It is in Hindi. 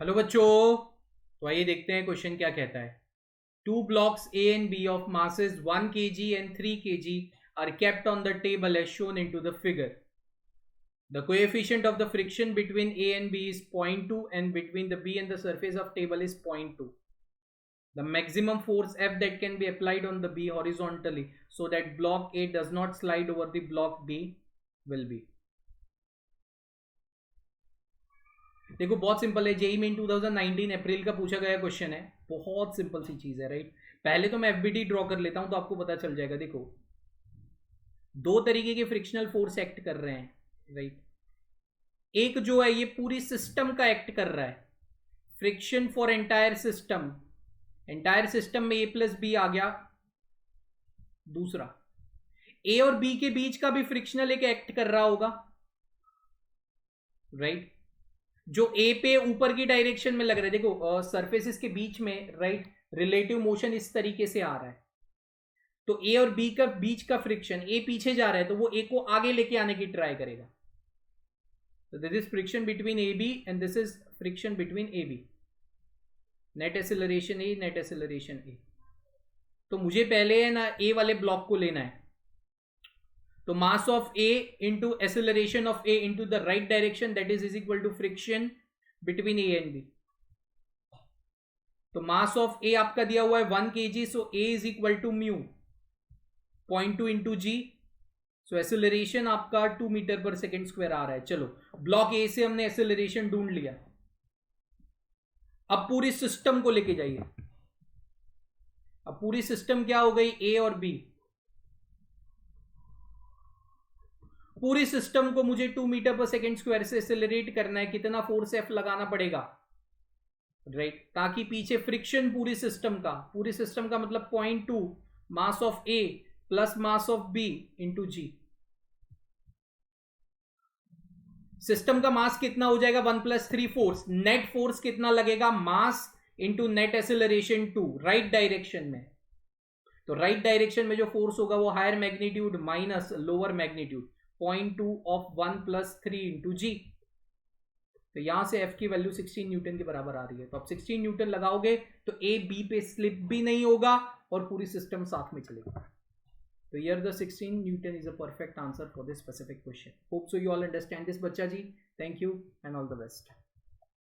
हेलो बच्चों, तो आइए देखते हैं क्वेश्चन क्या कहता है। Two blocks A and B of masses 1 kg and 3 kg are kept on the table as shown into the figure. The coefficient of the friction between A and B is 0.2 and between the B and the surface of table is 0.2. The maximum force F that can be applied on the B horizontally so that block A does not slide over the block B will be. देखो बहुत सिंपल है, जेई मेन 2019 अप्रैल का पूछा गया क्वेश्चन है। बहुत सिंपल सी चीज है, राइट। पहले तो मैं एफबीडी ड्रॉ कर लेता हूं तो आपको पता चल जाएगा। देखो दो तरीके के फ्रिक्शनल फोर्स एक्ट कर रहे हैं, राइट। एक जो है ये पूरी सिस्टम का एक्ट कर रहा है, friction for entire system. Entire system में ए प्लस बी आ गया। दूसरा ए और बी के बीच का भी फ्रिक्शनल एक एक्ट कर रहा होगा, राइट। जो ए पे ऊपर की डायरेक्शन में लग रहा है, देखो सरफेसेस के बीच में, राइट, रिलेटिव मोशन इस तरीके से आ रहा है। तो ए और बी का बीच का फ्रिक्शन, ए पीछे जा रहा है तो वो ए को आगे लेके आने की ट्राई करेगा। तो this is friction between A B and this is friction between A B. Net acceleration A, net acceleration A. तो मुझे पहले है ना ए वाले ब्लॉक को लेना है। तो mass of A into acceleration of A into the right direction, that is equal to friction between A and B. तो मास ऑफ ए आपका दिया हुआ है 1 kg, so A is equal to mu 0.2 into g. So acceleration आपका 2 मीटर पर सेकेंड स्क्वायर आ रहा है। चलो ब्लॉक ए से हमने एक्सेलरेशन ढूंढ लिया। अब पूरी सिस्टम को लेके जाइए। अब पूरी सिस्टम क्या हो गई, ए और बी। पूरी सिस्टम को मुझे 2 मीटर पर सेकेंड स्क्वायर से एक्सेलरेट करना है। कितना फोर्स एफ लगाना पड़ेगा, राइट, ताकि पीछे फ्रिक्शन पूरी सिस्टम का मतलब 0.2 mass of A plus mass of B into g. System का मास कितना हो जाएगा 1 + 3 फोर्स। नेट फोर्स कितना लगेगा, mass into net acceleration 2 right direction में। तो राइट डायरेक्शन में जो फोर्स होगा वो higher magnitude minus lower magnitude 0.2 of 1 + 3 into G. तो यहां से एफ की वैल्यू 16 न्यूटन के बराबर आ रही है। तो आप 16 न्यूटन लगाओगे तो ए बी पे स्लिप भी नहीं होगा और पूरी सिस्टम साथ में चलेगी। तो here the 16 newton is a perfect answer for this specific question. Hope so you all understand this बच्चा जी। Thank you and all the best.